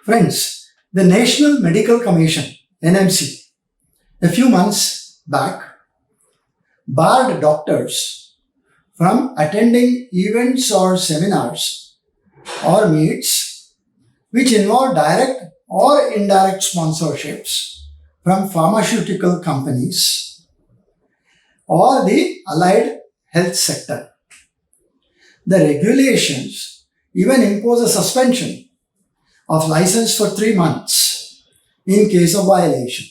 Friends, the National Medical Commission, NMC, a few months back barred doctors from attending events or seminars or meets which involve direct or indirect sponsorships from pharmaceutical companies or the allied health sector. The regulations even impose a suspension of license for 3 months in case of violation.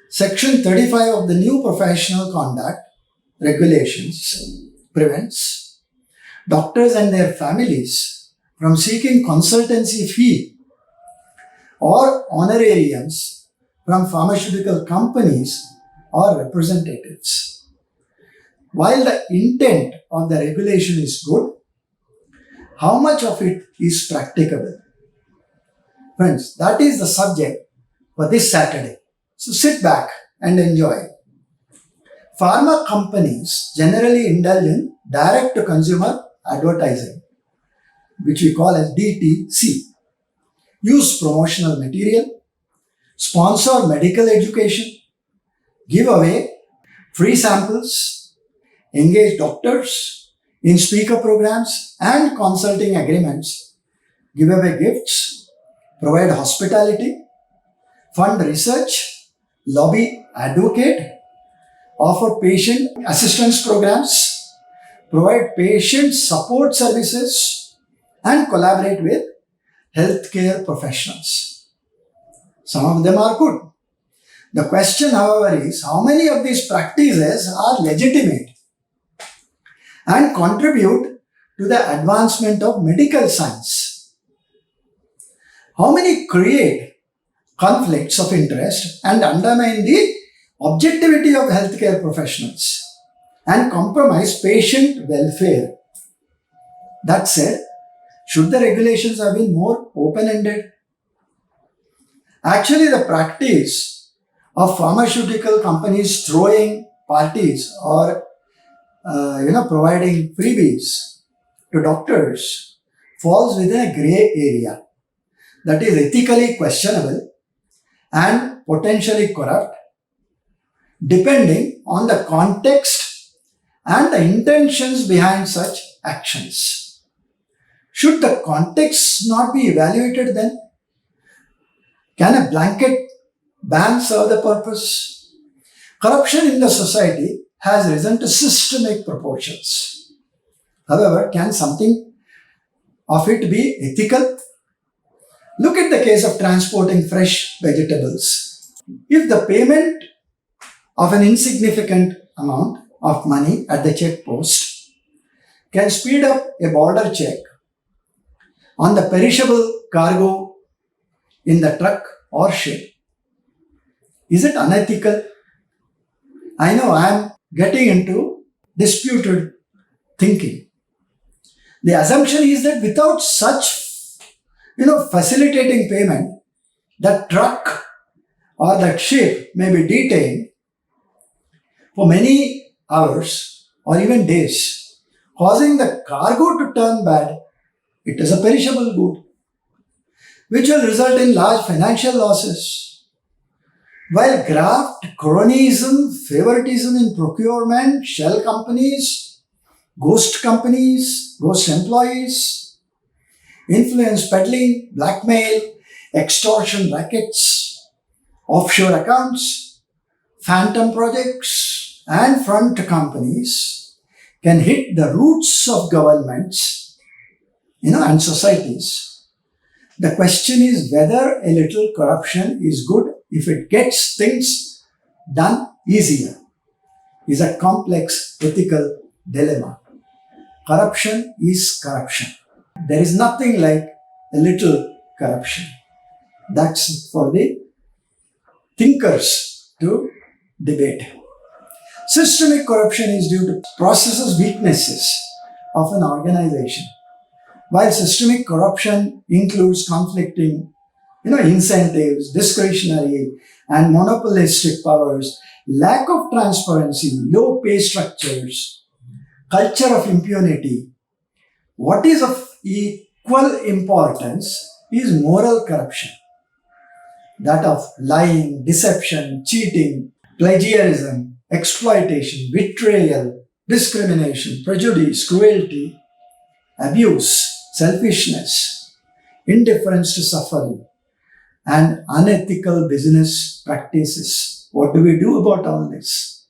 Section 35 of the new professional conduct regulations prevents doctors and their families from seeking consultancy fee or honorariums from pharmaceutical companies or representatives. While the intent of the regulation is good, how much of it is practicable? Friends, that is the subject for this Saturday. So sit back and enjoy. Pharma companies generally indulge in direct-to-consumer advertising, which we call as DTC. Use promotional material, sponsor medical education, give away free samples, engage doctors in speaker programs and consulting agreements, give away gifts, provide hospitality, fund research, lobby, advocate, offer patient assistance programs, provide patient support services, and collaborate with healthcare professionals. Some of them are good. The question, however, is how many of these practices are legitimate and contribute to the advancement of medical science? How many create conflicts of interest and undermine the objectivity of healthcare professionals and compromise patient welfare? That said, should the regulations have been more open-ended? Actually, the practice of pharmaceutical companies throwing parties or providing freebies to doctors falls within a grey area that is ethically questionable and potentially corrupt, depending on the context and the intentions behind such actions. Should the context not be evaluated then? Can a blanket ban serve the purpose? Corruption in the society has risen to systemic proportions. However, can something of it be ethical? Look at the case of transporting fresh vegetables. If the payment of an insignificant amount of money at the check post can speed up a border check on the perishable cargo in the truck or ship, is it unethical? I know I am getting into disputed thinking. The assumption is that without such facilitating payment, that truck or that ship may be detained for many hours or even days, causing the cargo to turn bad. It is a perishable good, which will result in large financial losses. While graft, cronyism, favoritism in procurement, shell companies, ghost employees, influence peddling, blackmail, extortion rackets, offshore accounts, phantom projects, and front companies can hit the roots of governments, and societies. The question is whether a little corruption is good if it gets things done easier. Is a complex ethical dilemma. Corruption is corruption. There is nothing like a little corruption. That's for the thinkers to debate. Systemic corruption is due to processes weaknesses of an organization. While systemic corruption includes conflicting, incentives, discretionary and monopolistic powers, lack of transparency, low pay structures, culture of impunity, what is of equal importance is moral corruption, that of lying, deception, cheating, plagiarism, exploitation, betrayal, discrimination, prejudice, cruelty, abuse, selfishness, indifference to suffering, and unethical business practices. What do we do about all this?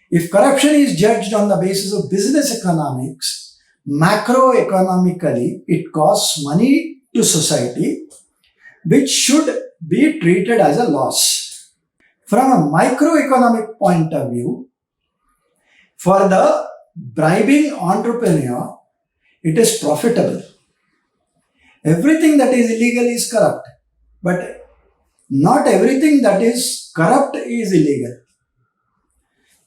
If corruption is judged on the basis of business economics, macroeconomically, it costs money to society, which should be treated as a loss. From a microeconomic point of view, for the bribing entrepreneur, it is profitable. Everything that is illegal is corrupt, but not everything that is corrupt is illegal.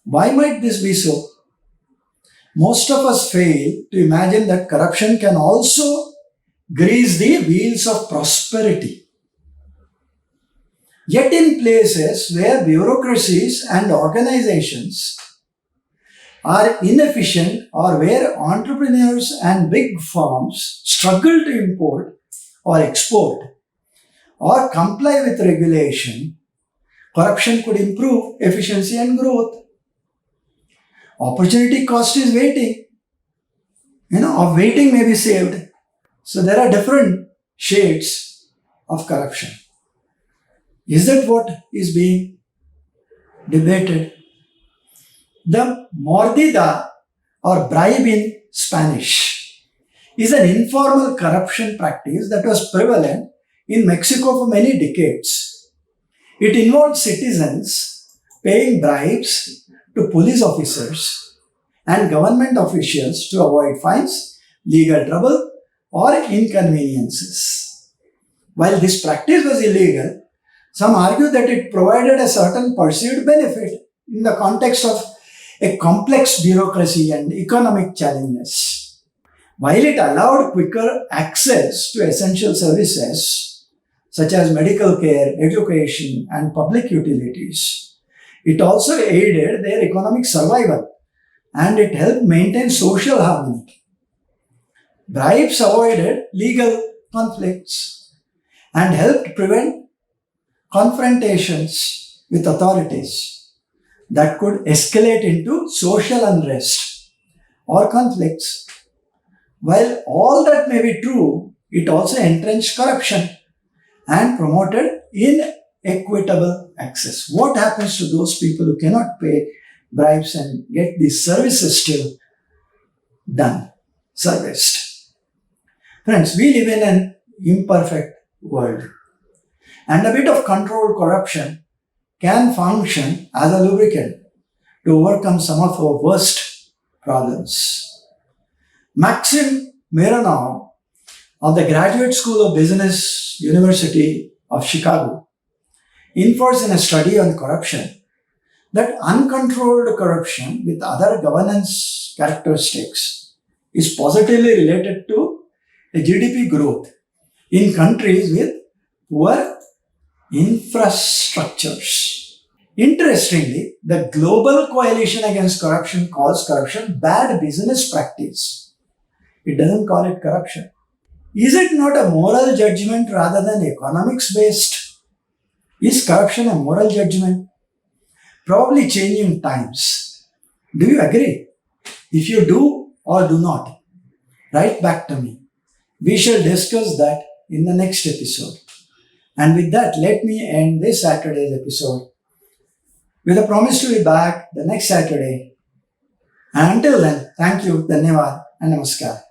Why might this be so? Most of us fail to imagine that corruption can also grease the wheels of prosperity. Yet in places where bureaucracies and organizations are inefficient, or where entrepreneurs and big firms struggle to import or export or comply with regulation, corruption could improve efficiency and growth. Opportunity cost is waiting. Of waiting may be saved. So there are different shades of corruption. Is that what is being debated? The mordida, or bribe in Spanish, is an informal corruption practice that was prevalent in Mexico for many decades. It involved citizens paying bribes to police officers and government officials to avoid fines, legal trouble, or inconveniences. While this practice was illegal, some argue that it provided a certain perceived benefit in the context of a complex bureaucracy and economic challenges. While it allowed quicker access to essential services such as medical care, education, and public utilities, it also aided their economic survival, and it helped maintain social harmony. Bribes avoided legal conflicts and helped prevent confrontations with authorities that could escalate into social unrest or conflicts. While all that may be true, it also entrenched corruption and promoted inequitable access. What happens to those people who cannot pay bribes and get these services still done, serviced? Friends, we live in an imperfect world, and a bit of controlled corruption can function as a lubricant to overcome some of our worst problems. Maxim Mironov of the Graduate School of Business, University of Chicago, infers in a study on corruption that uncontrolled corruption with other governance characteristics is positively related to a GDP growth in countries with poor infrastructures. Interestingly, the Global Coalition Against Corruption calls corruption bad business practice. It doesn't call it corruption. Is it not a moral judgment rather than economics based? Is corruption a moral judgment? Probably changing times. Do you agree? If you do or do not, write back to me. We shall discuss that in the next episode. And with that, let me end this Saturday's episode with a promise to be back the next Saturday. And until then, thank you, dhanyavad, and namaskar.